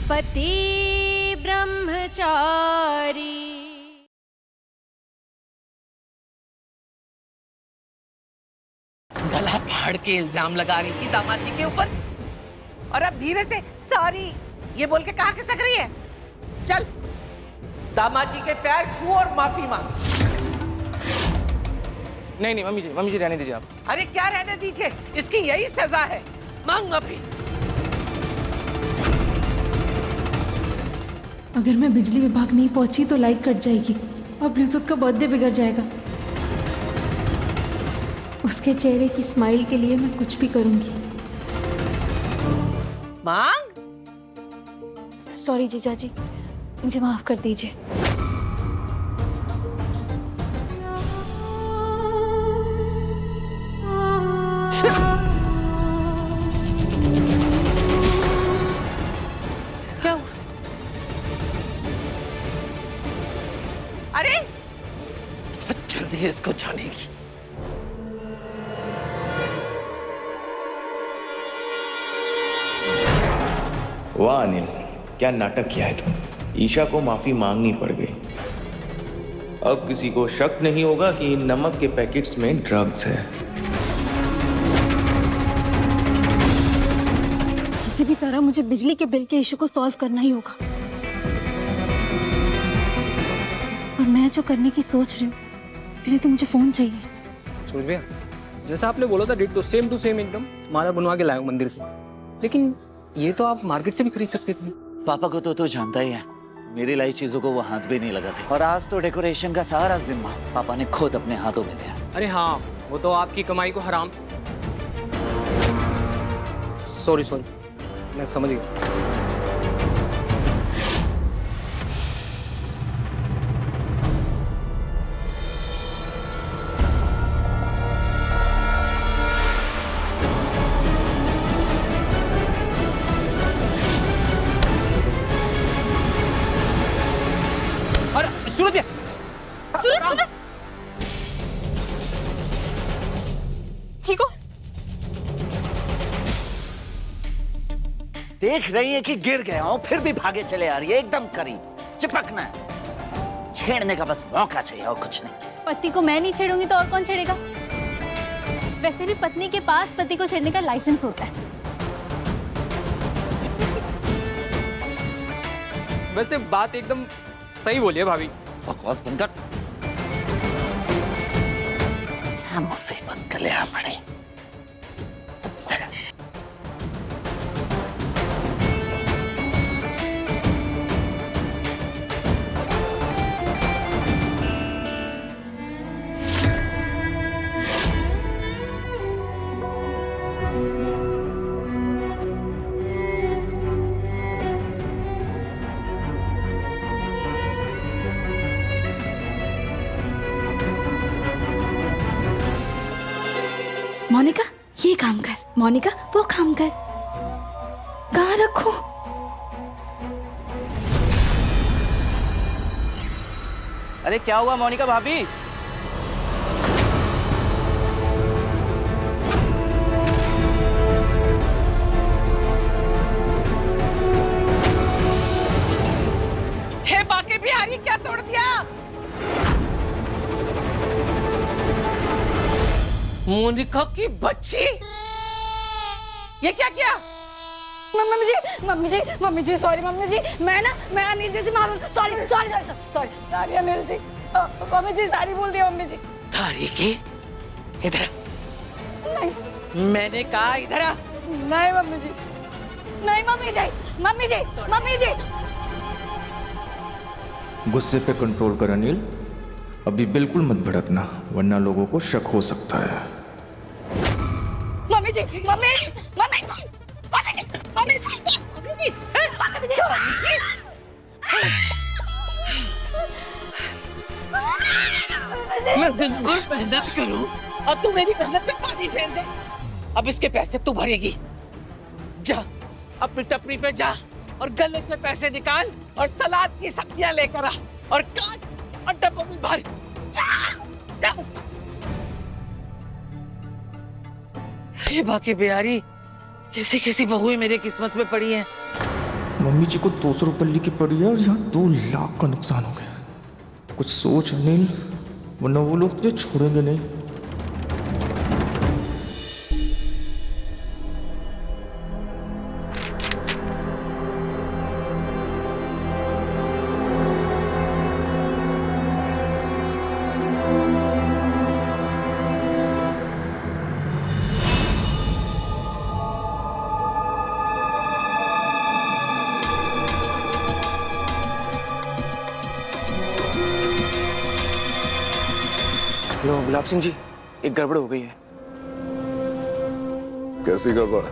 पति ब्रह्मचारी। गला फाड़ के इल्जाम लगा रही थी दामाद जी के ऊपर, और अब धीरे से सॉरी ये बोल के कहा खिसक रही है। चल दामाद जी के पैर छू और माफी मांग। नहीं मम्मी जी रहने दीजिए आप। अरे क्या रहने दीजिए, इसकी यही सजा है, मांग माफी। अगर मैं बिजली विभाग नहीं पहुंची तो लाइट कट जाएगी और ब्लूटूथ का बर्थडे बिगड़ जाएगा। उसके चेहरे की स्माइल के लिए मैं कुछ भी करूंगी। मांग। सॉरी जीजा जी, मुझे माफ कर दीजिए। क्या? अरे जल्दी है इसको जानेगी। वाह अनिल, क्या नाटक किया है तुम। ईशा को माफी मांगनी पड़ गई। अब किसी को शक नहीं होगा कि इन नमक के पैकेट्स में ड्रग्स है। किसी भी तरह मुझे बिजली के बिल के इशू को सॉल्व करना ही होगा। और मैं जो करने की सोच रही हूँ उसके लिए तो मुझे फोन चाहिए। सूरज भैया, जैसा आपने बोला था डिट्टो सेम टू सेम एकदम माला बनवा के लाया हूं मंदिर से, लेकिन ये तो आप मार्केट से भी खरीद सकते थे। पापा को तो जानता ही है, मेरी लाई चीजों को वो हाथ भी नहीं लगाते। और आज तो डेकोरेशन का सारा जिम्मा पापा ने खुद अपने हाथों में लिया। अरे हाँ, वो तो आपकी कमाई को हराम। सॉरी मैं समझ गया। सूरज भैया, सूरज ठीक हो? देख रही है कि गिर गया हूं फिर भी भागे चले आ रही है, एकदम करीब चिपकना है। छेड़ने का बस मौका चाहिए और कुछ नहीं। पति को मैं नहीं छेड़ूंगी तो और कौन छेड़ेगा? वैसे भी पत्नी के पास पति को छेड़ने का लाइसेंस होता है। वैसे बात एकदम सही बोली है भाभी। बकवास बंद कर। क्या मुसीबत गले आ पड़ी। मोनिका ये काम कर, मोनिका वो काम कर। कहाँ रखो? अरे क्या हुआ मोनिका भाभी? हे बाके बिहारी, क्या तोड़ दिया? मोनिका की बच्ची, ये क्या किया? मम्मी जी सॉरी मम्मी जी, मैं अनिल जी से सॉरी अनिल जी, मम्मी जी सारी बोल दिया मम्मी जी। तारी की इधर नहीं, मैंने कहा इधर आ। नहीं मम्मी जी, नहीं मम्मी जी। गुस्से पे कंट्रोल कर अनिल, अभी बिल्कुल मत भड़कना वरना लोगों को शक हो सकता है। मम्मी जी मैं दिन भर मेहनत करूं और तू मेरी मेहनत पे पानी फेर दे। अब इसके पैसे तू भरेगी। जा अपनी टपरी पे जा और गले से पैसे निकाल और सलाद की सब्जियां लेकर आ और काट और डब्बों में भर। जा। ये बाकी बिहारी किसी बहुएं मेरे किस्मत में पड़ी हैं। मम्मी जी को 200 रुपये लेके पड़ी है और यहाँ 2 लाख का नुकसान हो गया। कुछ सोच अनिल, वरना वो लोग तुझे छोड़ेंगे नहीं। लो गुलाब सिंह जी, एक गड़बड़ हो गई है। कैसी गड़बड़?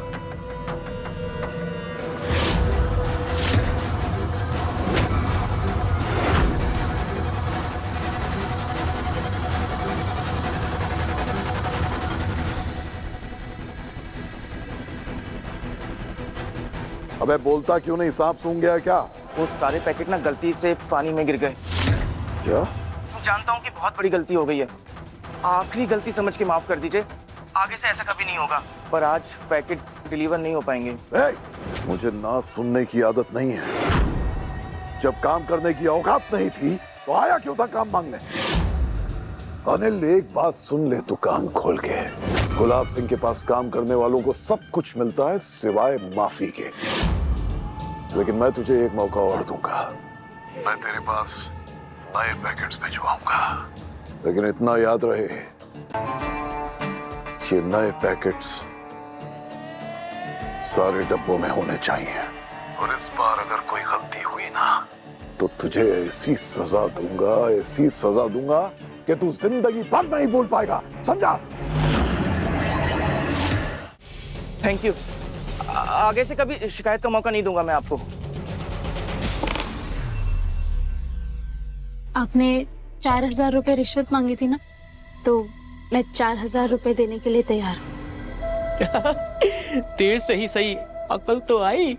अबे बोलता क्यों नहीं? सांप सूंघ गया क्या? वो सारे पैकेट ना गलती से पानी में गिर गए। क्या? जानता हूँ कि बहुत बड़ी गलती हो गई है, आखिरी गलती समझ के माफ कर दीजिए। आगे से ऐसा कभी नहीं होगा। पर आज पैकेट डिलीवर नहीं हो पाएंगे। मुझे ना सुनने की आदत नहीं है। जब काम करने की औकात नहीं थी तो आया क्यों था काम मांगने? अनिल, एक बात सुन ले तू कान खोल के। गुलाब सिंह के पास काम करने वालों को सब कुछ मिलता है सिवाय माफी के। लेकिन मैं तुझे एक मौका और दूंगा। मैं तेरे पास नए पैकेट्स भिजवाऊंगा, लेकिन इतना याद रहे, ये नए पैकेट्स सारे डब्बों में होने चाहिए। और इस बार अगर कोई गलती हुई ना तो तुझे ऐसी सजा दूंगा कि तू जिंदगी भर नहीं भूल पाएगा, समझा? Thank you. आगे से कभी शिकायत का मौका नहीं दूंगा मैं आपको। आपने 4000 रुपए रिश्वत मांगी थी ना, तो मैं 4000 रुपए देने के लिए तैयार हूँ। देर से ही सही, अकल तो आई।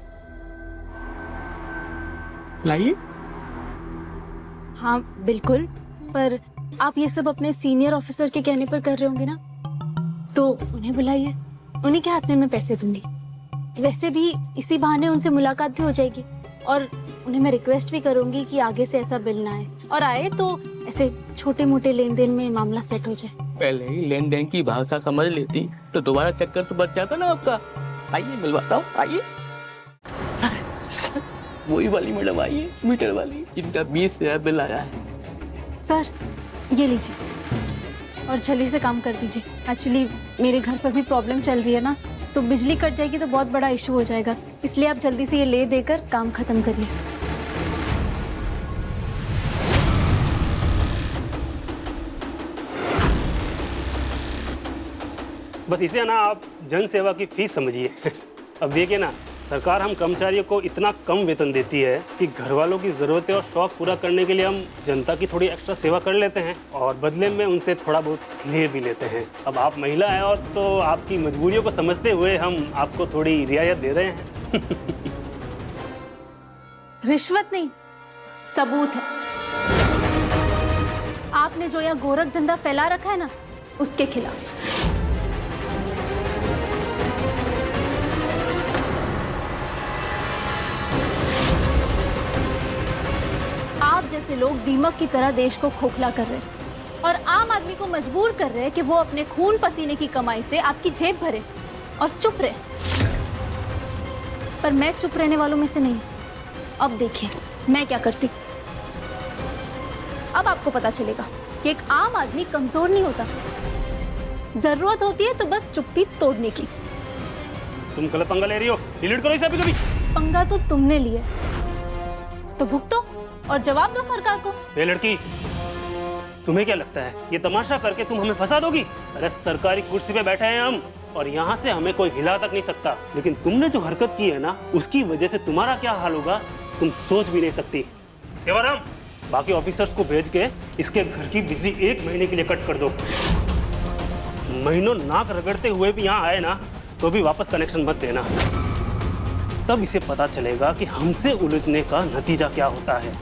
लाइए। हाँ बिल्कुल, पर आप ये सब अपने सीनियर ऑफिसर के कहने पर कर रहे होंगे ना, तो उन्हें बुलाइए, उन्हीं के हाथ में मैं पैसे दूंगी। वैसे भी इसी बहाने उनसे मुलाकात भी हो जाएगी और उन्हें मैं रिक्वेस्ट भी करूंगी कि आगे से ऐसा बिल ना आए, और आए तो ऐसे छोटे मोटे लेन देन में मामला सेट हो जाए। पहले ही लेन देन की भाषा समझ लेती तो दोबारा चक्कर तो बच जाता ना आपका। आइए मिलवाता हूँ, आइए। वही वाली मैडम आइए, मीटर वाली, जिनका 20,000 बिल आया है। सर ये लीजिए और जल्दी से काम कर दीजिए। एक्चुअली मेरे घर पर भी प्रॉब्लम चल रही है ना, तो बिजली कट जाएगी तो बहुत बड़ा इशू हो जाएगा, इसलिए आप जल्दी से ये ले देकर काम खत्म करिए। बस इसे ना आप जन सेवा की फीस समझिए। अब देखिए ना, सरकार हम कर्मचारियों को इतना कम वेतन देती है कि घर वालों की ज़रूरतें और शौक पूरा करने के लिए हम जनता की थोड़ी एक्स्ट्रा सेवा कर लेते हैं और बदले में उनसे थोड़ा बहुत ले भी लेते हैं। अब आप महिला हैं और तो आपकी मजबूरियों को समझते हुए हम आपको थोड़ी रियायत दे रहे हैं। रिश्वत नहीं, सबूत है। आपने जो यहाँ गोरख धंधा फैला रखा है ना, उसके खिलाफ। आप जैसे लोग दीमक की तरह देश को खोखला कर रहे हैं और आम आदमी को मजबूर कर रहे हैं कि वो अपने खून पसीने की कमाई से आपकी जेब भरे और चुप रहे। पर मैं चुप रहने वालों में से नहीं। अब देखिए मैं क्या करती हूँ। अब आपको पता चलेगा कि एक आम आदमी कमजोर नहीं होता, जरूरत होती है तो बस चुप्पी तोड़ने की। तुम गलत पंगा ले रही हो, डिलीट करो इसे अभी। कभी पंगा तो तुमने लिया, तो भुगतो और जवाब दो सरकार को। ये लड़की, तुम्हें क्या लगता है ये तमाशा करके तुम हमें फंसा दोगी? अरे सरकारी कुर्सी पे बैठे हैं हम और यहाँ से हमें कोई हिला तक नहीं सकता। लेकिन तुमने जो हरकत की है ना, उसकी वजह से तुम्हारा क्या हाल होगा तुम सोच भी नहीं सकती। सेवाराम, बाकी ऑफिसर्स को भेज के इसके घर की बिजली 1 महीने के लिए कट कर दो। महीनों नाक रगड़ते हुए भी यहाँ आए ना, तो भी वापस कनेक्शन मत देना। तब इसे पता चलेगा कि हमसे उलझने का नतीजा क्या होता है।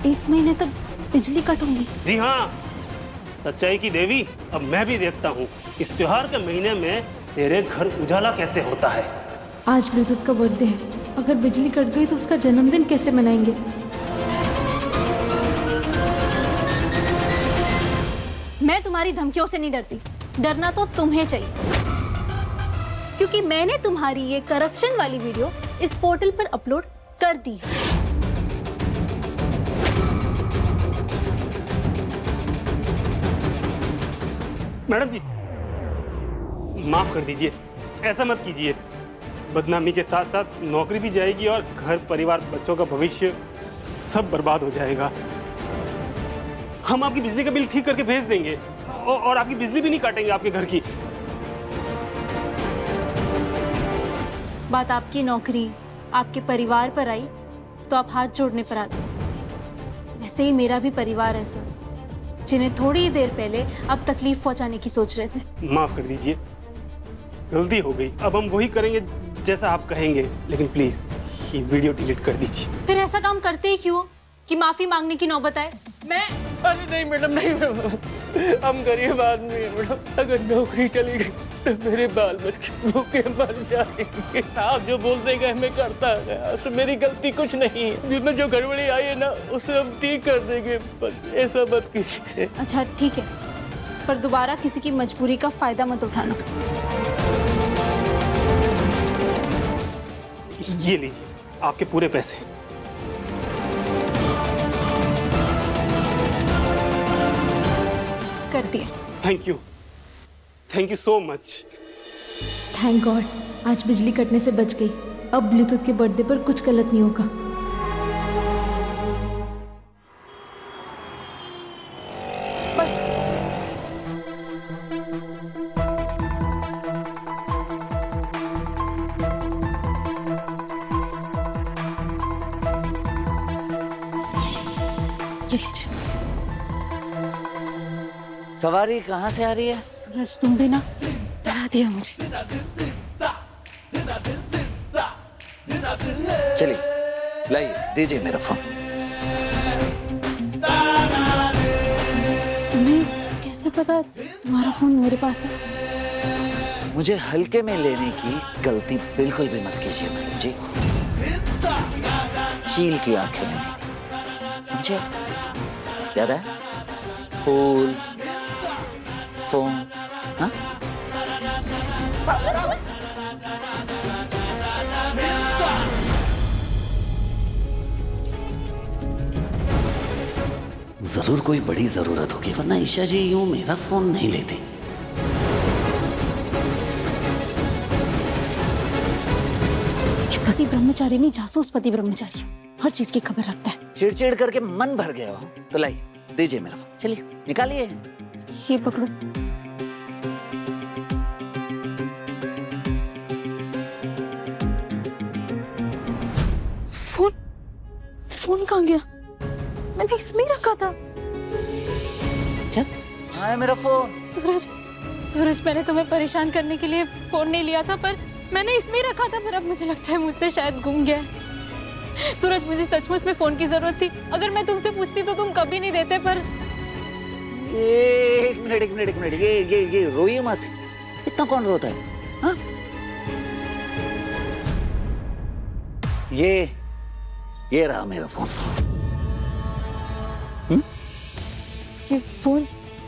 1 महीने तक बिजली कट होगी? जी हाँ, सच्चाई की देवी, अब मैं भी देखता हूँ इस त्योहार के महीने में तेरे घर उजाला कैसे होता है। आज ब्लूटूथ का बर्थडे है, अगर बिजली कट गई तो उसका जन्मदिन कैसे मनाएंगे? मैं तुम्हारी धमकियों से नहीं डरती, डरना तो तुम्हें चाहिए, क्योंकि मैंने तुम्हारी ये करप्शन वाली वीडियो इस पोर्टल पर अपलोड कर दी है। मैडम जी, माफ कर दीजिए, ऐसा मत कीजिए। बदनामी के साथ साथ नौकरी भी जाएगी और घर परिवार बच्चों का भविष्य सब बर्बाद हो जाएगा। हम आपकी बिजली का बिल ठीक करके भेज देंगे और आपकी बिजली भी नहीं काटेंगे आपके घर की। बात आपकी नौकरी, आपके परिवार पर आई तो आप हाथ जोड़ने पर आ गए। वैसे ही मेरा भी परिवार है सर, जिन्हें थोड़ी ही देर पहले आप तकलीफ पहुंचाने की सोच रहे थे। माफ कर दीजिए, गलती हो गई। अब हम वही करेंगे जैसा आप कहेंगे, लेकिन प्लीज ये वीडियो डिलीट कर दीजिए। फिर ऐसा काम करते ही क्यों कि माफी मांगने की नौबत आए? मैं अरे नहीं मैडम, नहीं मैडम, हम गरीब आदमी हैं मैडम। अगर नौकरी चली गई तो मेरे बाल बच्चे भूखे मर जाएंगे। साहब जो बोल देगा हमें करता है, तो मेरी गलती कुछ नहीं है। जिसमें जो गड़बड़ी आई है ना उसे हम ठीक कर देंगे, बस ऐसा मत कीजिए। अच्छा ठीक है, पर दोबारा किसी की मजबूरी का फायदा मत उठाना। ये लीजिए आपके पूरे पैसे। कर दिए। Thank you so much. Thank God, आज बिजली कटने से बच गई। अब ब्लूटूथ के बर्थडे पर कुछ गलत नहीं होगा। बस ये लीजिए। सवारी कहाँ से आ रही है? सूरज तुम भी ना डरा दिया मुझे। चलिए लाइए, दीजिए मेरा फोन। तुम्हें कैसे पता तुम्हारा फोन मेरे पास है? मुझे हल्के में लेने की गलती बिल्कुल भी मत कीजिए मैडम जी। चील की आंखें लेने, समझे? याद है? फूल, फोन, हाँ? जरूर कोई बड़ी जरूरत होगी, वरना ईशा जी यूं मेरा फोन नहीं लेती। पति ब्रह्मचारी नहीं, जासूस पति ब्रह्मचारी, हर चीज की खबर रखता है। चिड़चिड़ करके मन भर गया हो तो लाइए, दीजिए मेरा फोन। चलिए निकालिए। ये पकड़ो। फोन फोन कहाँ गया? मैंने इसमें रखा था। क्या? हाँ है मेरा फोन। सूरज, मैंने तुम्हें परेशान करने के लिए फोन नहीं लिया था, पर मैंने इसमें रखा था। पर अब मुझे लगता है मुझसे शायद गुम गया है। सूरज, मुझे सचमुच में फोन की जरूरत थी। अगर मैं तुमसे पूछती तो तुम कभी नहीं देते। पर एक मिनट, ये रोइए मत। इतना कौन रोता है? हाँ? ये रहा मेरा फोन। ये फोन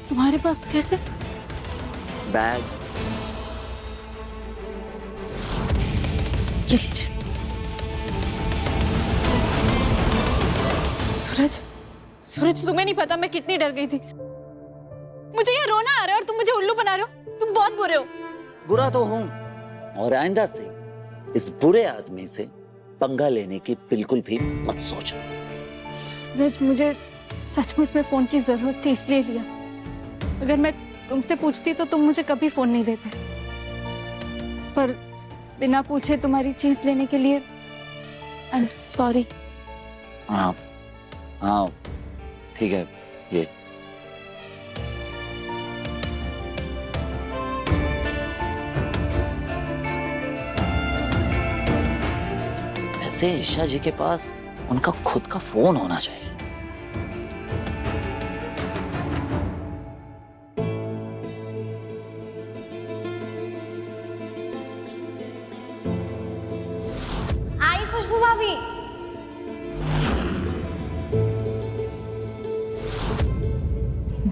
तुम्हारे पास कैसे? बैग। ये लीजिए। सूरज, तुम्हें नहीं पता मैं कितनी डर गई थी। मुझे ये रोना आ रहा है और तुम मुझे उल्लू बना रहे हो। तुम बहुत बुरे हो। बुरा तो हूं, और आइंदा से इस बुरे आदमी से पंगा लेने की बिल्कुल भी मत सोचना। सूरज, मुझे सचमुच में फोन की जरूरत थी, इसलिए लिया। अगर मैं तुमसे पूछती तो तुम मुझे कभी फोन नहीं देते। पर बिना पूछे तुम्हारी चीज लेने के लिए आई एम सॉरी। हाँ, ठीक है। ये ऐसे ईशा जी के पास उनका खुद का फोन होना चाहिए।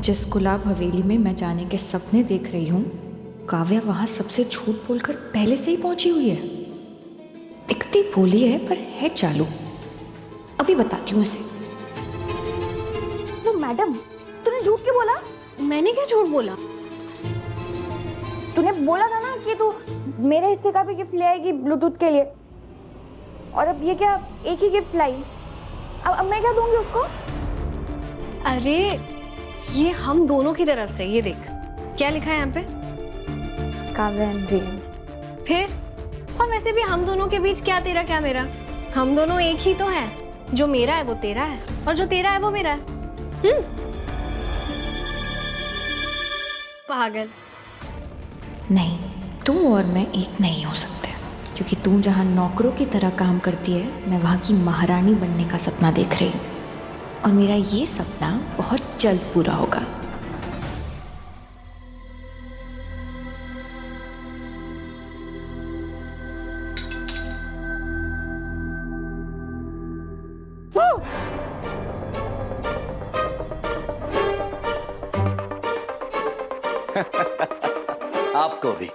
जिस गुलाब हवेली में मैं जाने के सपने देख रही हूँ, काव्या वहाँ सबसे झूठ बोलकर पहले से ही पहुंची हुई है। दिखती भोली है पर है चालू। अभी बताती हूँ उसे। तो मैडम, तूने झूठ क्यों बोला? मैंने क्या झूठ बोला? तूने बोला था ना कि तू मेरे हिस्से का भी गिफ्ट ले आएगी ब्लूटूथ के लिए, और अब ये क्या, एक ही गिफ्ट लाई? अब मैं क्या दूंगी उसको? अरे ये हम दोनों की तरफ से, ये देख क्या लिखा है यहाँ पे, काव्या एंड ड्रीम। फिर और वैसे भी हम दोनों के बीच क्या तेरा क्या मेरा, हम दोनों एक ही तो हैं। जो मेरा है वो तेरा है और जो तेरा है वो मेरा है। पागल। नहीं, तू और मैं एक नहीं हो सकते, क्योंकि तू जहाँ नौकरों की तरह काम करती है, मैं वहाँ की महारानी बनने का सपना देख रही हूँ, और मेरा ये सपना बहुत जल्द पूरा होगा। आपको भी।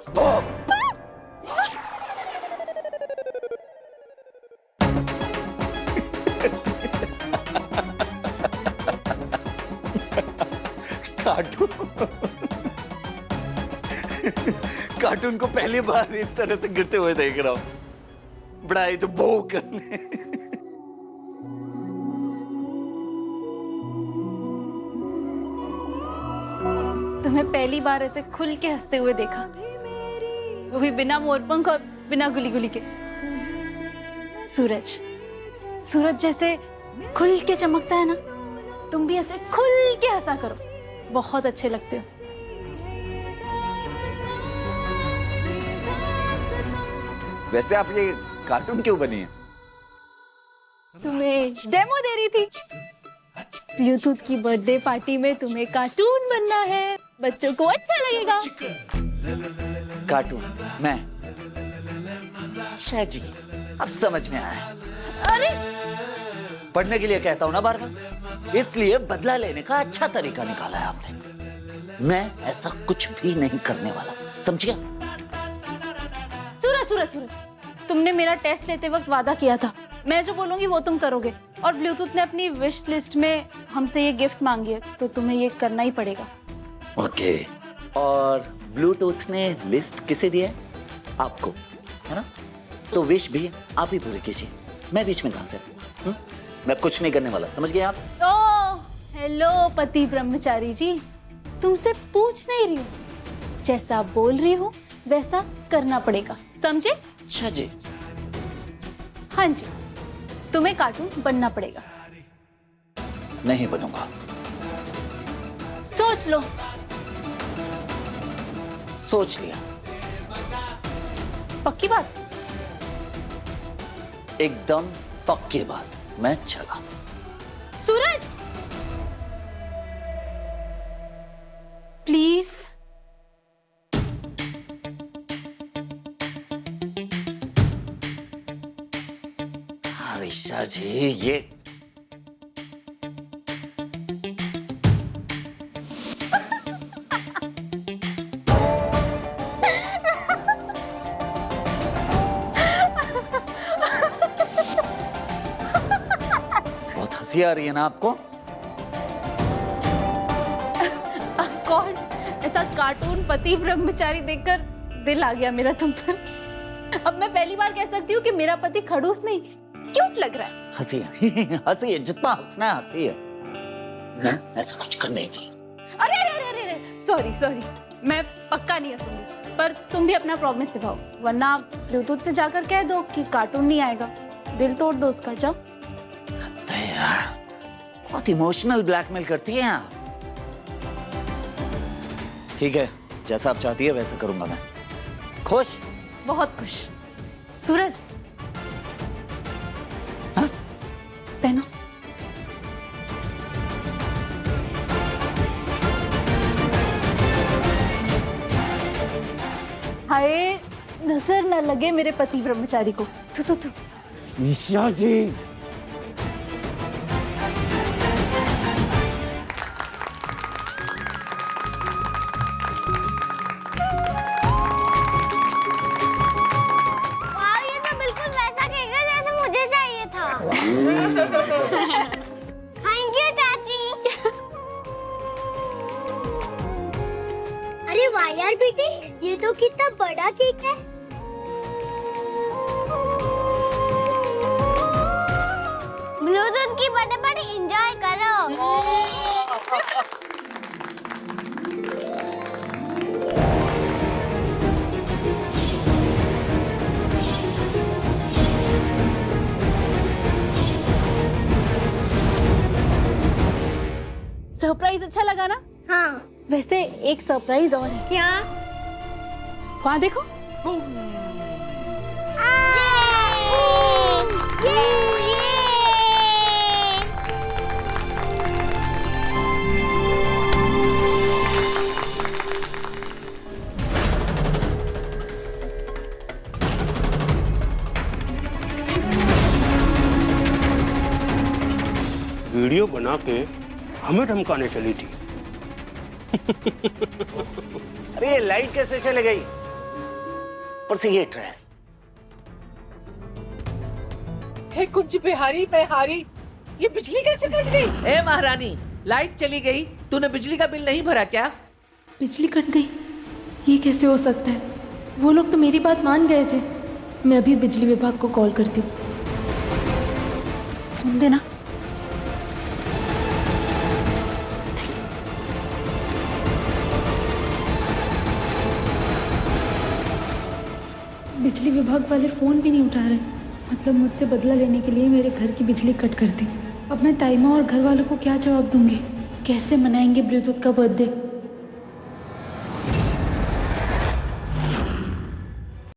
कार्टून को पहली बार इस तरह से गिरते हुए देख रहा हूं। बड़ा ही तो बो करने। तुम्हें पहली बार ऐसे खुल के हंसते हुए देखा, वो भी बिना मोरपंख और बिना गुली गुली के। सूरज, सूरज जैसे खुल के चमकता है ना, तुम भी ऐसे खुल के हंसा करो, बहुत अच्छे लगते हो। वैसे आप ये कार्टून क्यों बनी है? तुम्हें डेमो दे रही थी। ब्लूटूथ की बर्थडे पार्टी में तुम्हें कार्टून बनना है, बच्चों को अच्छा लगेगा। कार्टून मैं? अच्छा जी, अब समझ में आया। अरे पढ़ने के लिए कहता हूं ना बार बार, इसलिए बदला लेने का अच्छा तरीका निकाला है आपने। मैं ऐसा कुछ भी नहीं करने वाला, समझिए? सूरज, सूरज, सूरज, तुमने मेरा टेस्ट लेते वक्त वादा किया था, मैं जो बोलूंगी वो तुम करोगे, और ब्लूटूथ ने अपनी विश लिस्ट में हमसे ये गिफ्ट मांगी है, तो तुम्हें ये करना ही पड़ेगा। ओके। और ब्लूटूथ ने लिस्ट किसे दिया है? आपको, है ना? तो विश भी आप ही पूरी कीजिए, मैं बीच में कहां से? मैं कुछ नहीं करने वाला, समझ गए आप? ओ हेलो पति ब्रह्मचारी जी, तुमसे पूछ नहीं रही हूँ, जैसा बोल रही हूँ वैसा करना पड़ेगा, समझे? अच्छा जी। हाँ जी, तुम्हें कार्टून बनना पड़ेगा। नहीं बनूंगा। सोच लो। सोच लिया। पक्की बात? एकदम पक्की बात। मैं चला। सूरज, प्लीज। हरीशा जी, ये बहुत हंसी आ रही है ना आपको? ऑफ कोर्स, ऐसा कार्टून पति ब्रह्मचारी देखकर दिल आ गया मेरा तुम पर। अब मैं पहली बार कह सकती हूँ कि मेरा पति खड़ूस नहीं, क्यूट लग रहा है। हंसी है, हंसी है, जितना हंसना है हंसी है। मैं ऐसा कुछ करने की। अरे अरे अरे अरे, सॉरी सॉरी, मैं पक्का नहीं हंसूंगी, पर तुम भी अपना प्रॉमिस निभाओ, वरना ब्लूटूथ से जाकर कह दो कि कार्टून नहीं आएगा, दिल तोड़ दो उसका। जाओ। यार, बहुत इमोशनल ब्लैकमेल करती हैं आप। ठीक है, जैसा आप चाहती है वैसा करूंगा मैं। खुश? बहुत खुश। सूरज, हाँ? पहनो। हाय, नजर न लगे मेरे पति ब्रह्मचारी को। तू ईशा जी, थैंक यू चाची। अरे वाह यार बेटी, ये तो कितना बड़ा केक है। ब्लूटूथ की बर्थडे पार्टी एंजॉय करो। सरप्राइज अच्छा लगा ना? हाँ। वैसे एक सरप्राइज और है। क्या? वहाँ देखो। वीडियो बना के हमें धमकाने चली थी। अरे ये लाइट कैसे चले गई? पर से ये ड्रेस। हे कुंज बिहारी बिहारी, ये बिजली कैसे कट गई? ए महारानी, लाइट चली गई, तूने बिजली का बिल नहीं भरा क्या? बिजली कट गई? ये कैसे हो सकता है? वो लोग तो मेरी बात मान गए थे। मैं अभी बिजली विभाग को कॉल करती हूँ। फोन देना। बिजली विभाग वाले फ़ोन भी नहीं उठा रहे। मतलब मुझसे बदला लेने के लिए मेरे घर की बिजली कट कर दी। अब मैं ताइमा और घर वालों को क्या जवाब दूंगी? कैसे मनाएंगे ब्लूटूथ का बर्थडे?